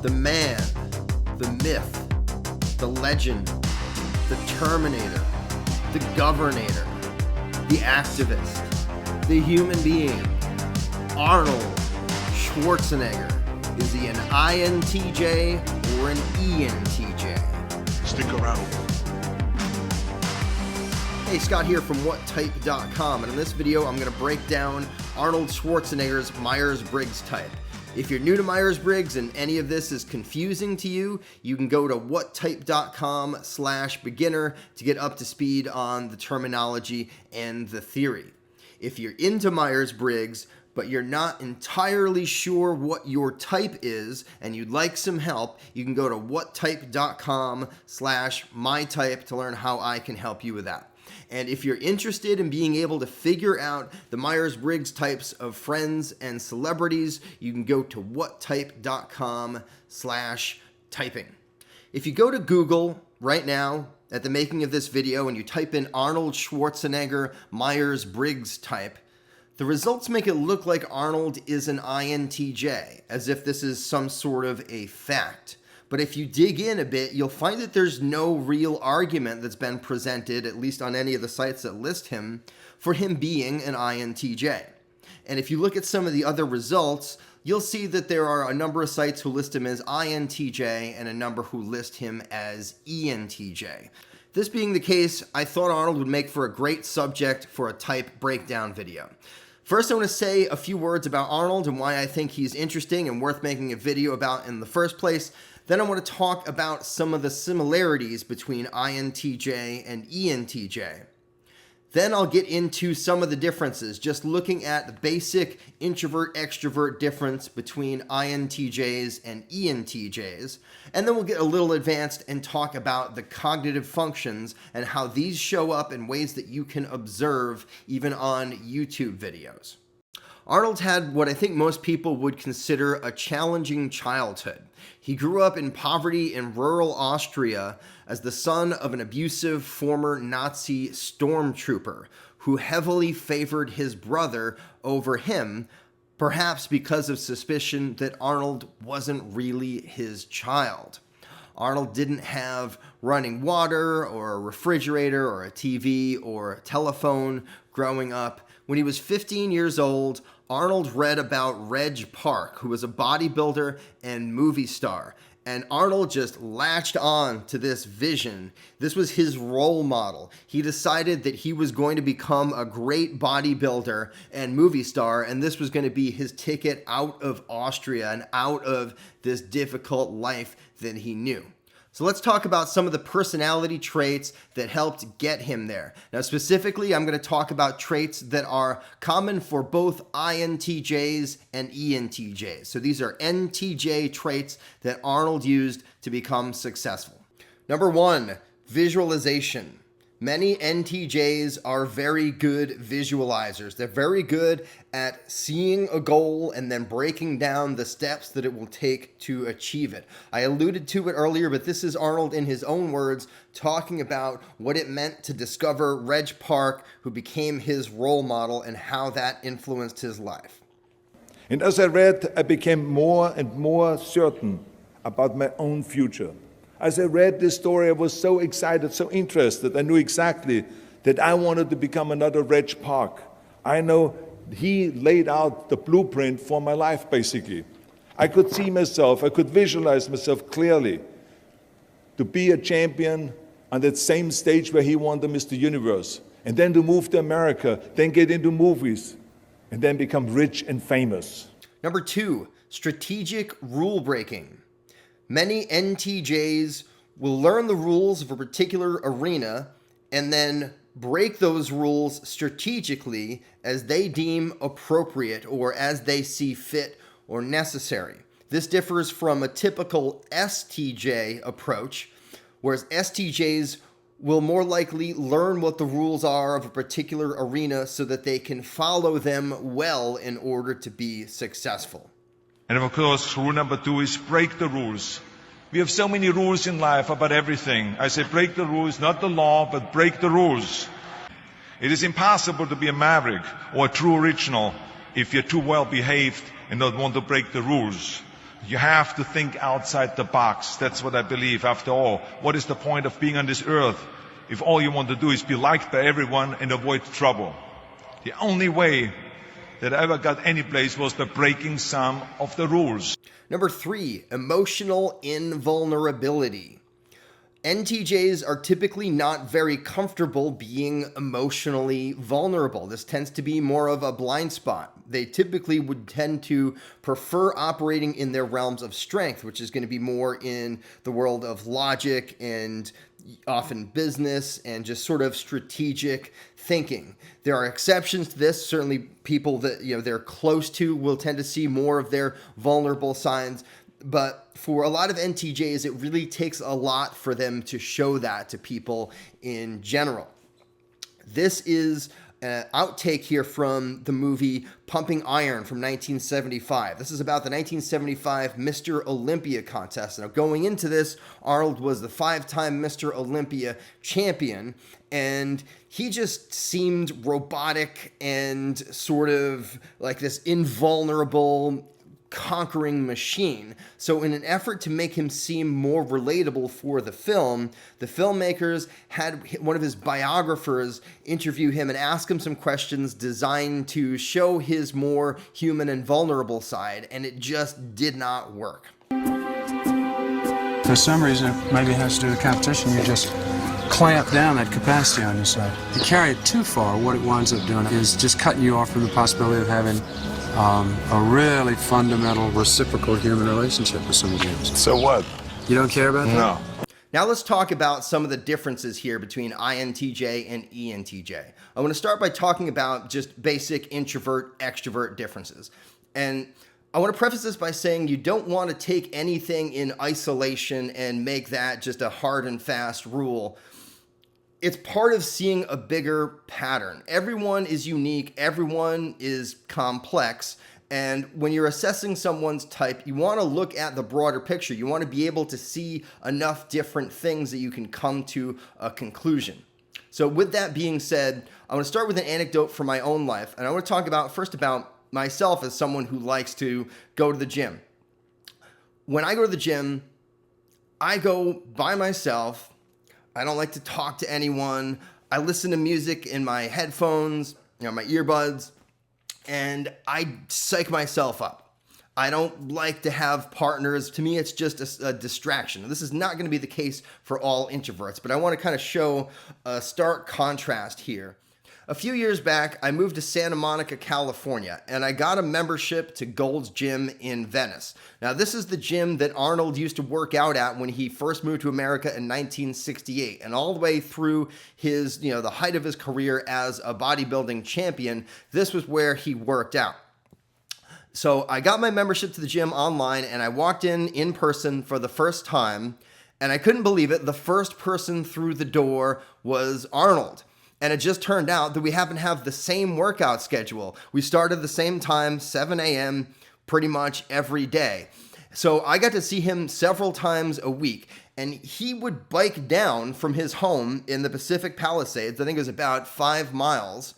the man, the myth, the legend, the Terminator, the Governator, the activist, the human being, Arnold Schwarzenegger. Is he an INTJ or an ENTJ? Stick around. Hey, Scott here from whattype.com, and in this video I'm going to break down Arnold Schwarzenegger's Myers-Briggs type. If you're new to Myers-Briggs and any of this is confusing to you, you can go to whattype.com/beginner to get up to speed on the terminology and the theory. If you're into Myers-Briggs, but you're not entirely sure what your type is and you'd like some help, you can go to whattype.com/mytype to learn how I can help you with that. And if you're interested in being able to figure out the Myers-Briggs types of friends and celebrities, you can go to whattype.com/typing. If you go to Google right now at the making of this video and you type in Arnold Schwarzenegger Myers-Briggs type, the results make it look like Arnold is an INTJ, as if this is some sort of a fact. But if you dig in a bit, you'll find that there's no real argument that's been presented, at least on any of the sites that list him, for him being an INTJ. And if you look at some of the other results, you'll see that there are a number of sites who list him as INTJ and a number who list him as ENTJ. This being the case, I thought Arnold would make for a great subject for a type breakdown video. First, I want to say a few words about Arnold and why I think he's interesting and worth making a video about in the first place. Then I want to talk about some of the similarities between INTJ and ENTJ. Then I'll get into some of the differences, just looking at the basic introvert-extrovert difference between INTJs and ENTJs. And then we'll get a little advanced and talk about the cognitive functions and how these show up in ways that you can observe even on YouTube videos. Arnold had what I think most people would consider a challenging childhood. He grew up in poverty in rural Austria as the son of an abusive former Nazi stormtrooper who heavily favored his brother over him, perhaps because of suspicion that Arnold wasn't really his child. Arnold didn't have running water or a refrigerator or a TV or a telephone growing up. When he was 15 years old, Arnold read about Reg Park, who was a bodybuilder and movie star. And Arnold just latched on to this vision. This was his role model. He decided that he was going to become a great bodybuilder and movie star, and this was going to be his ticket out of Austria and out of this difficult life that he knew. So let's talk about some of the personality traits that helped get him there. Now, specifically, I'm going to talk about traits that are common for both INTJs and ENTJs. So these are NTJ traits that Arnold used to become successful. Number one, visualization. Many NTJs are very good visualizers. They're very good at seeing a goal and then breaking down the steps that it will take to achieve it. I alluded to it earlier, but this is Arnold in his own words talking about what it meant to discover Reg Park, who became his role model, and how that influenced his life. And as I read, I became more and more certain about my own future. As I read this story, I was so excited, so interested. I knew exactly that I wanted to become another Reg Park. I know he laid out the blueprint for my life, basically. I could see myself, I could visualize myself clearly to be a champion on that same stage where he won the Mr. Universe, and then to move to America, then get into movies, and then become rich and famous. Number two, strategic rule breaking. Many NTJs will learn the rules of a particular arena and then break those rules strategically as they deem appropriate or as they see fit or necessary. This differs from a typical STJ approach, whereas STJs will more likely learn what the rules are of a particular arena so that they can follow them well in order to be successful. And of course, rule number two is break the rules. We have so many rules in life about everything. I say break the rules, not the law, but break the rules. It is impossible to be a maverick or a true original if you're too well behaved and don't want to break the rules. You have to think outside the box. That's what I believe. After all, what is the point of being on this earth if all you want to do is be liked by everyone and avoid trouble? The only way that I ever got any place was by breaking some of the rules. Number 3, emotional invulnerability. NTJs are typically not very comfortable being emotionally vulnerable. This tends to be more of a blind spot. They typically would tend to prefer operating in their realms of strength, which is going to be more in the world of logic and often business and just sort of strategic thinking. There are exceptions to this. Certainly people that they're close to will tend to see more of their vulnerable signs. But for a lot of NTJs, it really takes a lot for them to show that to people in general. This is an outtake here from the movie Pumping Iron from 1975. This is about the 1975 Mr. Olympia contest. Now, going into this, Arnold was the 5-time Mr. Olympia champion, and he just seemed robotic and sort of like this invulnerable conquering machine. So in an effort to make him seem more relatable for the film, the filmmakers had one of his biographers interview him and ask him some questions designed to show his more human and vulnerable side, and it just did not work. For some reason, maybe it has to do with competition, you just clamp down that capacity on yourself. If you carry it too far, what it winds up doing is just cutting you off from the possibility of having a really fundamental reciprocal human relationship with somebody else. So what? You don't care about that? No. Now let's talk about some of the differences here between INTJ and ENTJ. I want to start by talking about just basic introvert-extrovert differences. And I want to preface this by saying you don't want to take anything in isolation and make that just a hard and fast rule. It's part of seeing a bigger pattern. Everyone is unique, everyone is complex, and when you're assessing someone's type, you want to look at the broader picture. You want to be able to see enough different things that you can come to a conclusion. So with that being said, I want to start with an anecdote from my own life, and I want to talk first about myself as someone who likes to go to the gym. When I go to the gym, I go by myself. I don't like to talk to anyone. I listen to music in my headphones, my earbuds, and I psych myself up. I don't like to have partners. To me, it's just a distraction. This is not going to be the case for all introverts, but I want to kind of show a stark contrast here. A few years back, I moved to Santa Monica, California, and I got a membership to Gold's Gym in Venice. Now, this is the gym that Arnold used to work out at when he first moved to America in 1968, and all the way through his, the height of his career as a bodybuilding champion, this was where he worked out. So I got my membership to the gym online, and I walked in person for the first time, and I couldn't believe it. The first person through the door was Arnold. And it just turned out that we happen to have the same workout schedule. We started at the same time, 7 a.m., pretty much every day. So I got to see him several times a week. And he would bike down from his home in the Pacific Palisades, I think it was about 5 miles,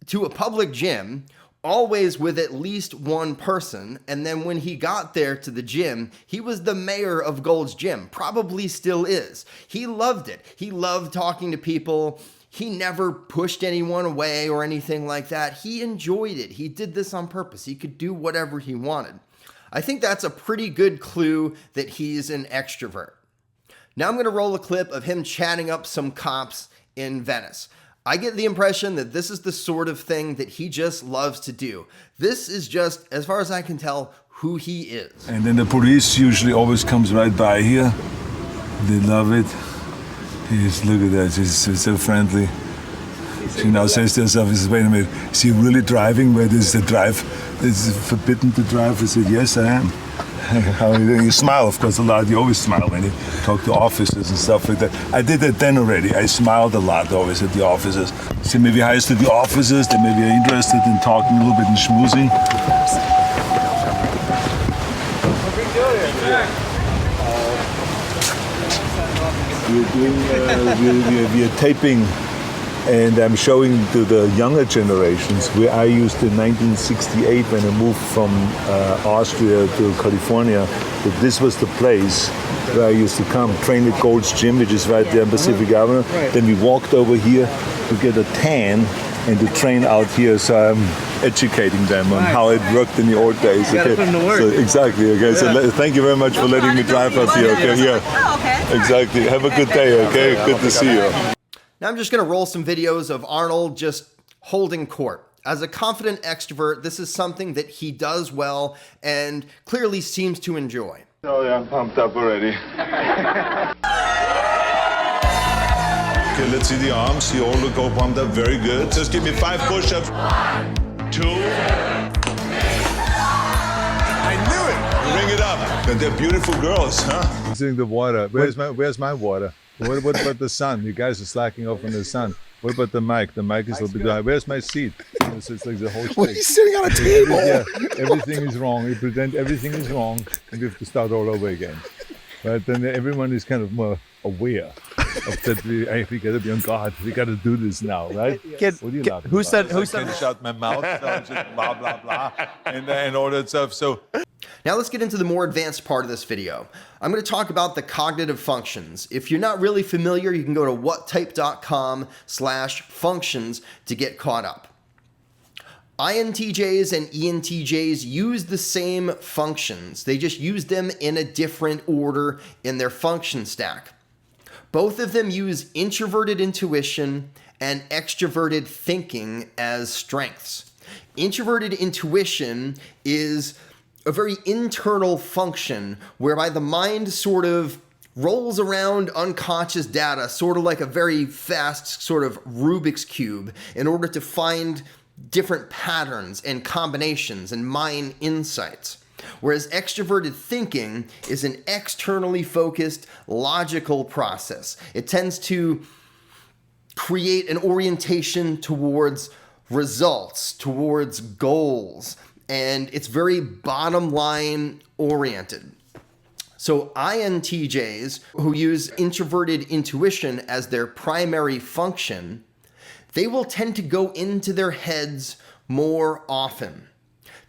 to a public gym, always with at least one person. And then when he got there to the gym, he was the mayor of Gold's Gym, probably still is. He loved it. He loved talking to people. He never pushed anyone away or anything like that. He enjoyed it. He did this on purpose. He could do whatever he wanted. I think that's a pretty good clue that he's an extrovert. Now I'm going to roll a clip of him chatting up some cops in Venice. I get the impression that this is the sort of thing that he just loves to do. This is just, as far as I can tell, who he is. And then the police usually always comes right by here. They love it. Look at that, she's so friendly. She now says to herself, wait a minute, is he really driving? Where is the drive? Is it forbidden to drive? I said, yes, I am. How are you doing? You smile, of course, a lot. You always smile when you talk to officers and stuff like that. I did that then already. I smiled a lot always at the officers. So maybe hi to the officers. They maybe are interested in talking a little bit and schmoozing. We are taping And I'm showing to the younger generations where I used in 1968 when I moved from Austria to California, that this was the place where I used to come, train at Gold's Gym, which is right there in Pacific Avenue. Then we walked over here to get a tan and to train out here. So I'm educating them on how it worked in the old days. Okay. So, exactly. Okay. So thank you very much for letting me drive up here. Okay. Yeah. Exactly. Have a good day. Okay. Good to see you. Now I'm just going to roll some videos of Arnold just holding court. As a confident extrovert, this is something that he does well and clearly seems to enjoy. Oh yeah, I'm pumped up already. Okay, let's see the arms. You all look all pumped up. Very good. Just give me 5 push-ups. 1, 2. I knew it. Bring it up. And they're beautiful girls, huh? Using the water. Where's my water? What about the sun? You guys are slacking off on the sun. What about the mic? The mic is a little bit high. Where's my seat? It's like the whole thing. Well, he's sitting on a table. Yeah, everything is wrong. You pretend everything is wrong, and we have to start all over again. Right? Then everyone is kind of more aware of that. We got to be on guard. We got to do this now, right? Who said? I can't shut my mouth. So just blah blah blah, and all that stuff. So. Now let's get into the more advanced part of this video. I'm going to talk about the cognitive functions. If you're not really familiar, you can go to whattype.com/functions to get caught up. INTJs and ENTJs use the same functions. They just use them in a different order in their function stack. Both of them use introverted intuition and extroverted thinking as strengths. Introverted intuition is a very internal function whereby the mind sort of rolls around unconscious data, sort of like a very fast sort of Rubik's Cube, in order to find different patterns and combinations and mine insights. Whereas extroverted thinking is an externally focused, logical process. It tends to create an orientation towards results, towards goals, and it's very bottom line oriented. So INTJs, who use introverted intuition as their primary function, they will tend to go into their heads more often.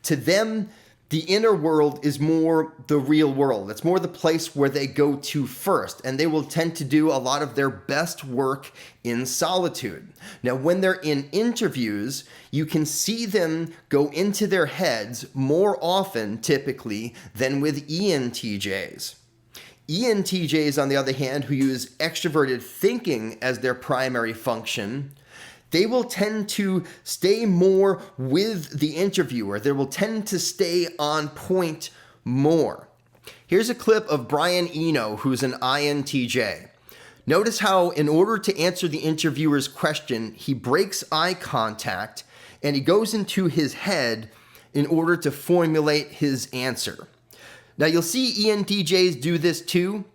To them, the inner world is more the real world. It's more the place where they go to first, and they will tend to do a lot of their best work in solitude. Now, when they're in interviews, you can see them go into their heads more often, typically, than with ENTJs. ENTJs, on the other hand, who use extroverted thinking as their primary function, they will tend to stay more with the interviewer. They will tend to stay on point more. Here's a clip of Brian Eno, who's an INTJ. Notice how, in order to answer the interviewer's question, he breaks eye contact and he goes into his head in order to formulate his answer. Now, you'll see ENTJs do this too.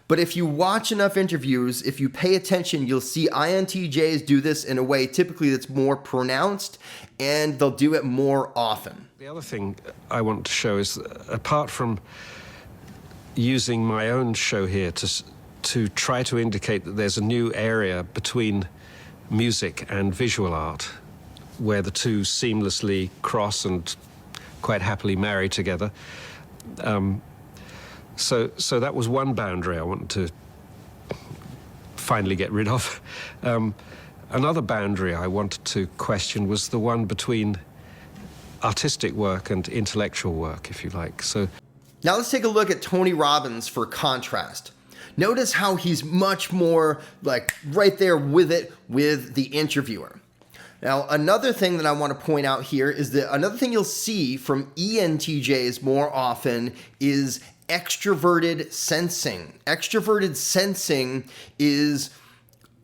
But if you watch enough interviews, if you pay attention, you'll see INTJs do this in a way typically that's more pronounced, and they'll do it more often. The other thing I want to show is, apart from using my own show here to try to indicate that there's a new area between music and visual art, where the two seamlessly cross and quite happily marry together. So that was one boundary I wanted to finally get rid of. Another boundary I wanted to question was the one between artistic work and intellectual work, if you like. So now let's take a look at Tony Robbins for contrast. Notice how he's much more like right there with it with the interviewer. Now, another thing that I want to point out here is that another thing you'll see from ENTJs more often is extroverted sensing. Extroverted sensing is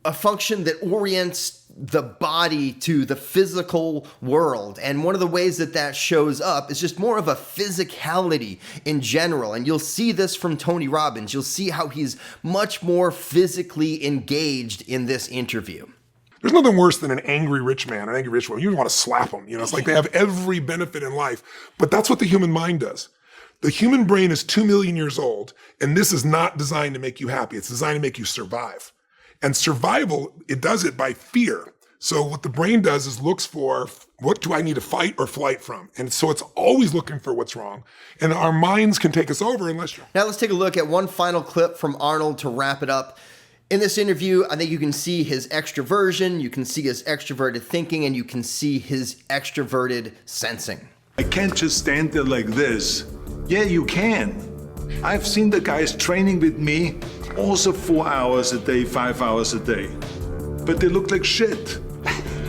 a function that orients the body to the physical world. And one of the ways that that shows up is just more of a physicality in general. And you'll see this from Tony Robbins. You'll see how he's much more physically engaged in this interview. There's nothing worse than an angry rich man, an angry rich woman. You want to slap them. You know, it's like they have every benefit in life. But that's what the human mind does. The human brain is 2 million years old, and this is not designed to make you happy. It's designed to make you survive. And survival, it does it by fear. So what the brain does is looks for, what do I need to fight or flight from? And so it's always looking for what's wrong. And our minds can take us over unless you're... Now let's take a look at one final clip from Arnold to wrap it up. In this interview, I think you can see his extraversion, you can see his extroverted thinking, and you can see his extroverted sensing. I can't just stand there like this. Yeah, you can. I've seen the guys training with me also 4 hours a day, 5 hours a day. But they look like shit.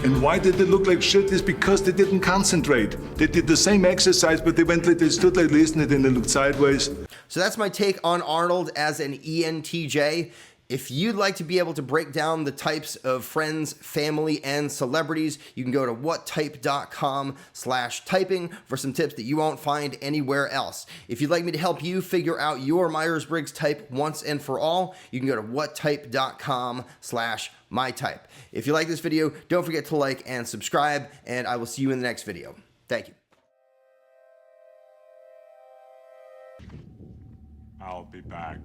And why did they look like shit is because they didn't concentrate. They did the same exercise, but they stood like this and then they looked sideways. So that's my take on Arnold as an ENTJ. If you'd like to be able to break down the types of friends, family, and celebrities, you can go to whattype.com/typing for some tips that you won't find anywhere else. If you'd like me to help you figure out your Myers-Briggs type once and for all, you can go to whattype.com/mytype. If you like this video, don't forget to like and subscribe, and I will see you in the next video. Thank you. I'll be back.